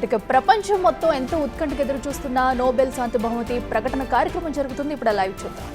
ఇక ప్రపంచం మొత్తం ఎంతో ఉత్కంఠగా ఎదురు చూస్తున్న నోబెల్ శాంతి బహుమతి ప్రకటన కార్యక్రమం జరుగుతుంది. ఇప్పుడు లైవ్ చూద్దాం.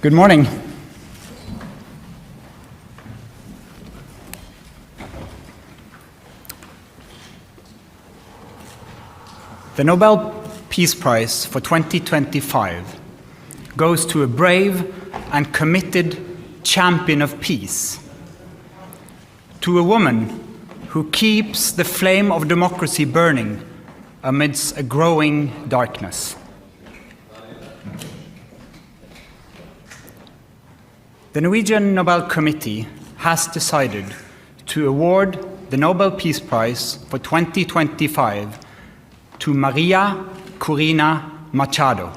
Good morning. The Nobel Peace Prize for 2025 goes to a brave and committed champion of peace, to a woman who keeps the flame of democracy burning amidst a growing darkness. The Norwegian Nobel Committee has decided to award the Nobel Peace Prize for 2025 to Maria Corina Machado.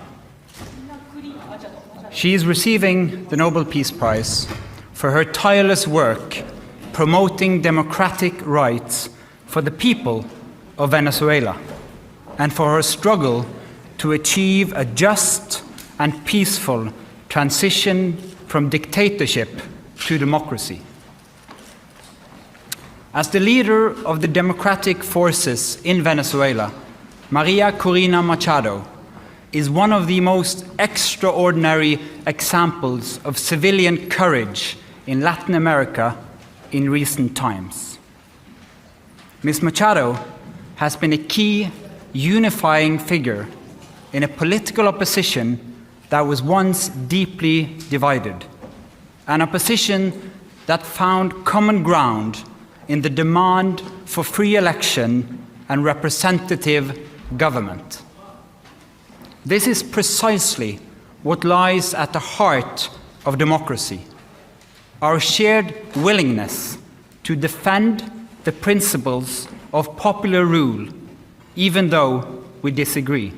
She is receiving the Nobel Peace Prize for her tireless work promoting democratic rights for the people of Venezuela and for her struggle to achieve a just and peaceful transition from dictatorship to democracy. As the leader of the democratic forces in Venezuela, Maria Corina Machado is one of the most extraordinary examples of civilian courage in Latin America in recent times. Ms. Machado has been a key unifying figure in a political opposition that was once deeply divided, an opposition that found common ground in the demand for free election and representative government. This is precisely what lies at the heart of democracy, our shared willingness to defend the principles of popular rule, even though we disagree.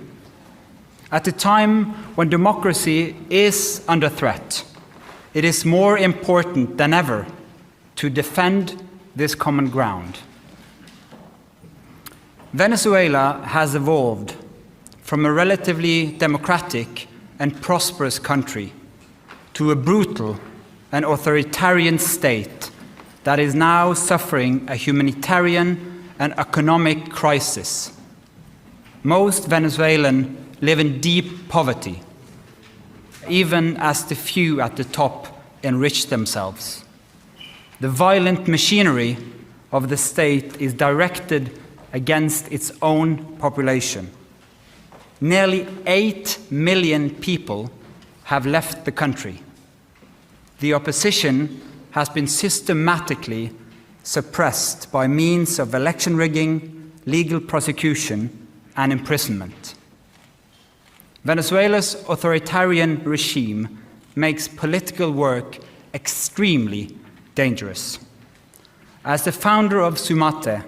At a time when democracy is under threat, it is more important than ever to defend this common ground. Venezuela has evolved from a relatively democratic and prosperous country to a brutal and authoritarian state that is now suffering a humanitarian and economic crisis. Most Venezuelans live in deep poverty, even as the few at the top enrich themselves. The violent machinery of the state is directed against its own population. Nearly 8 million people have left the country. The opposition has been systematically suppressed by means of election rigging, legal prosecution, and imprisonment. Venezuela's authoritarian regime makes political work extremely dangerous. As the founder of Sumate,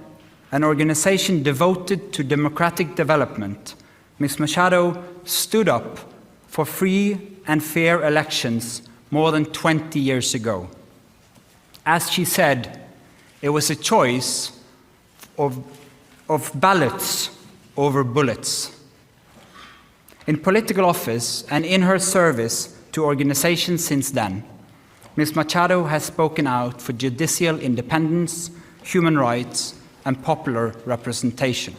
an organization devoted to democratic development, Ms. Machado stood up for free and fair elections more than 20 years ago. As she said, it was a choice of ballots over bullets. In political office and in her service to organizations since then, Ms. Machado has spoken out for judicial independence, human rights, and popular representation.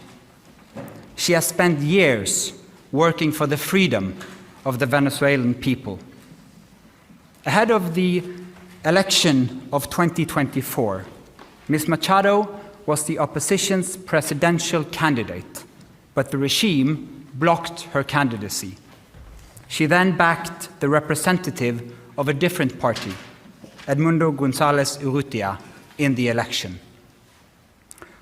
She has spent years working for the freedom of the Venezuelan people. Ahead of the election of 2024, Ms. Machado was the opposition's presidential candidate, but the regime blocked her candidacy. She then backed the representative of a different party, Edmundo González Urrutia, in the election.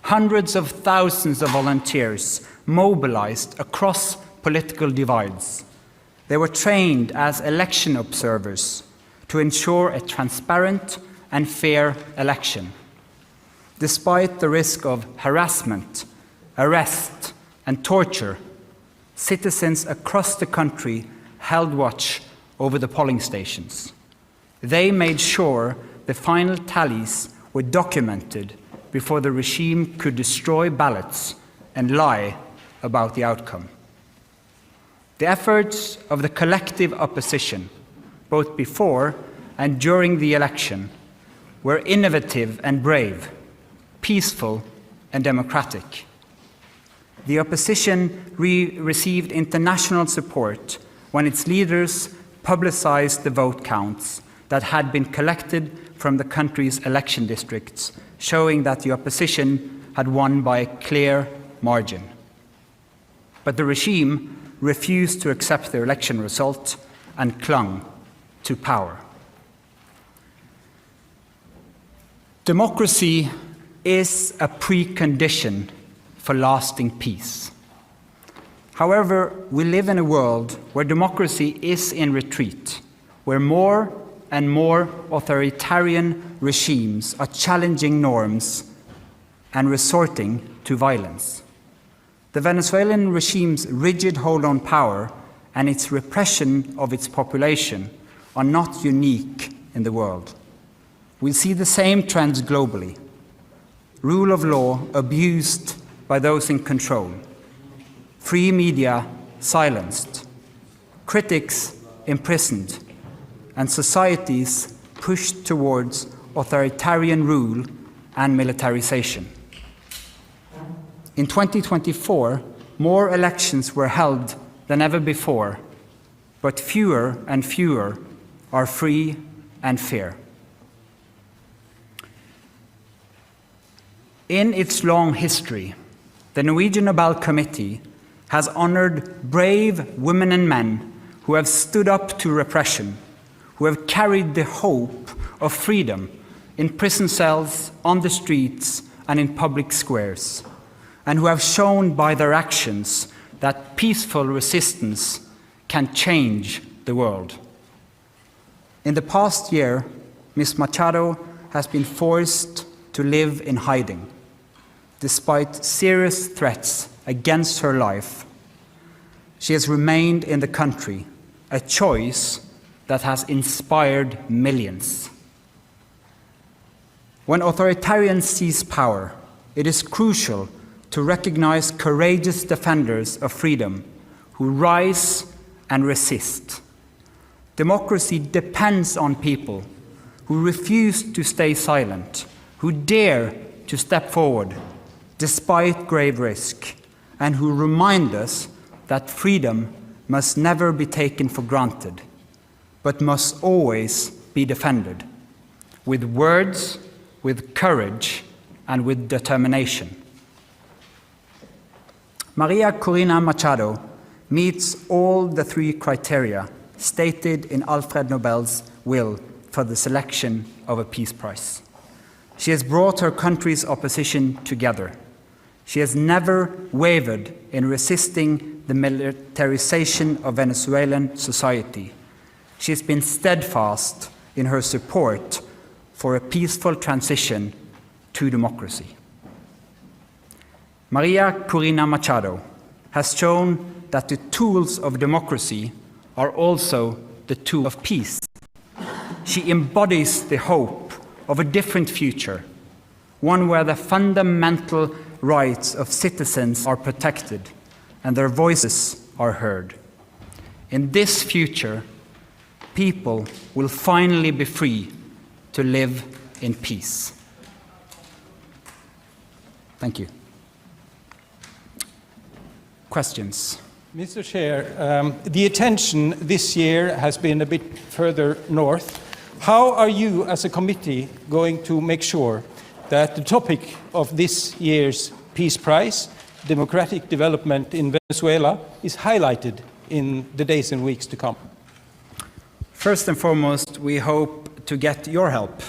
Hundreds of thousands of volunteers mobilized across political divides. They were trained as election observers to ensure a transparent and fair election. Despite the risk of harassment, arrest, and torture, citizens across the country held watch over the polling stations. They made sure the final tallies were documented before the regime could destroy ballots and lie about the outcome. The efforts of the collective opposition, both before and during the election, were innovative and brave, peaceful and democratic. The opposition received international support when its leaders publicized the vote counts that had been collected from the country's election districts, showing that the opposition had won by a clear margin. But the regime refused to accept the election result and clung to power. Democracy is a precondition for lasting peace. However, we live in a world where democracy is in retreat, where more and more authoritarian regimes are challenging norms and resorting to violence. The Venezuelan regime's rigid hold on power and its repression of its population are not unique in the world. We see the same trends globally. Rule of law abused by those in control, free media silenced, critics imprisoned, and societies pushed towards authoritarian rule and militarization. In 2024, more elections were held than ever before, but fewer and fewer are free and fair. In its long history, the Norwegian Nobel Committee has honored brave women and men who have stood up to repression, who have carried the hope of freedom in prison cells, on the streets, and in public squares, and who have shown by their actions that peaceful resistance can change the world. In the past year, Ms. Machado has been forced to live in hiding. Despite serious threats against her life, she has remained in the country, a choice that has inspired millions. When authoritarians seize power, it is crucial to recognize courageous defenders of freedom who rise and resist. Democracy depends on people who refuse to stay silent, who dare to step forward despite grave risk, and who remind us that freedom must never be taken for granted, but must always be defended, with words, with courage, and with determination. Maria Corina Machado meets all the three criteria stated in Alfred Nobel's will for the selection of a Peace Prize. She has brought her country's opposition together. She has never wavered in resisting the militarization of Venezuelan society. She has been steadfast in her support for a peaceful transition to democracy. Maria Corina Machado has shown that the tools of democracy are also the tool of peace. She embodies the hope of a different future, one where the fundamental rights of citizens are protected and their voices are heard. In this future, people will finally be free to live in peace. Thank you. Questions? Mr. Chair, the attention this year has been a bit further north. How are you, as a committee, going to make sure that the topic of this year's Peace Prize, democratic development in Venezuela, is highlighted in the days and weeks to come? First and foremost, we hope to get your help,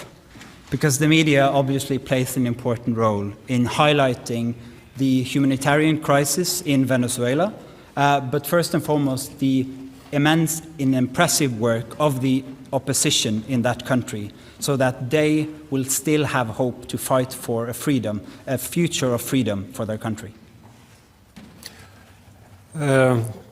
because the media obviously plays an important role in highlighting the humanitarian crisis in Venezuela, but first and foremost, the immense and impressive work of the opposition in that country, so that they will still have hope to fight for a future of freedom for their country.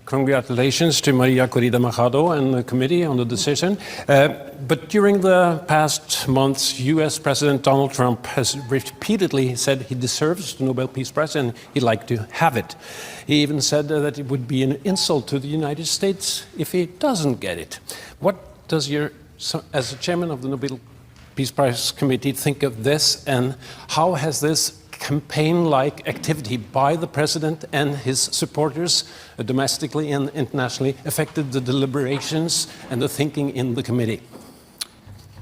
Congratulations to Maria Corina Machado and the committee on the decision. But during the past months, US President Donald Trump has repeatedly said he deserves the Nobel Peace Prize and he'd like to have it. He even said that it would be an insult to the United States if he doesn't get it. What does as the chairman of the Nobel Peace Prize Committee, think of this, and how has this campaign-like activity by the president and his supporters, domestically and internationally, affected the deliberations and the thinking in the committee?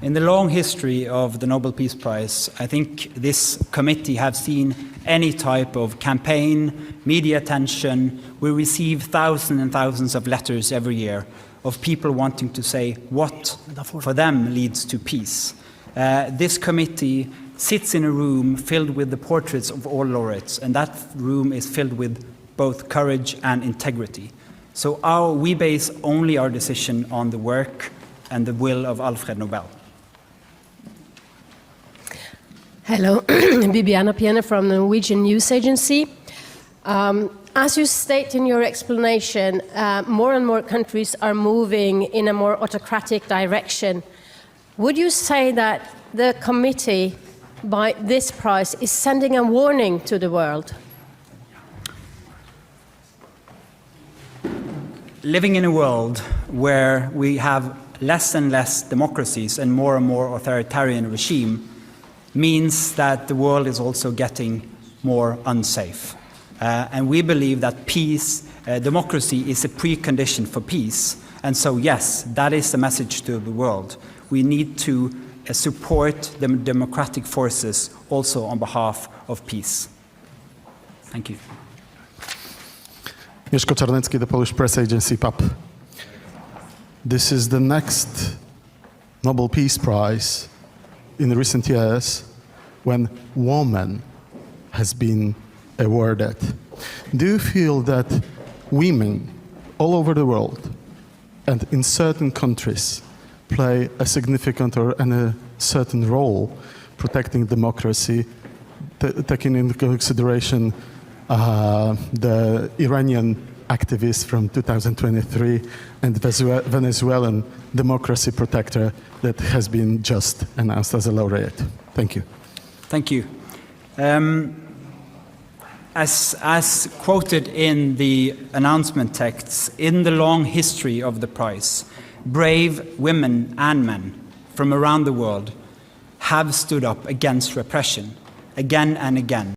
In the long history of the Nobel Peace Prize, I think this committee have seen any type of campaign, media attention. We receive thousands and thousands of letters every year of people wanting to say what for them leads to peace. This committee sits in a room filled with the portraits of all laureates, and that room is filled with both courage and integrity. So we base only our decision on the work and the will of Alfred Nobel. Hello, Bibiana Piena from the Norwegian News Agency. As you state in your explanation, more and more countries are moving in a more autocratic direction. Would you say that the committee, by this prize, is sending a warning to the world? Living in a world where we have less and less democracies and more authoritarian regime means that the world is also getting more unsafe. And we believe that peace, democracy is a precondition for peace. And so, yes, that is the message to the world. We need to support the democratic forces also on behalf of peace. Thank you. Mieszko Czarnecki, the Polish press agency, PAP. This is the next Nobel Peace Prize in recent years when woman has been awarded. Do you feel that women all over the world and in certain countries play a significant and a certain role protecting democracy, taking into consideration the Iranian activist from 2023 and Venezuelan democracy protector that has been just announced as a laureate? Thank you. Thank you. As quoted in the announcement texts, in the long history of the prize, brave women and men from around the world have stood up against repression again and again.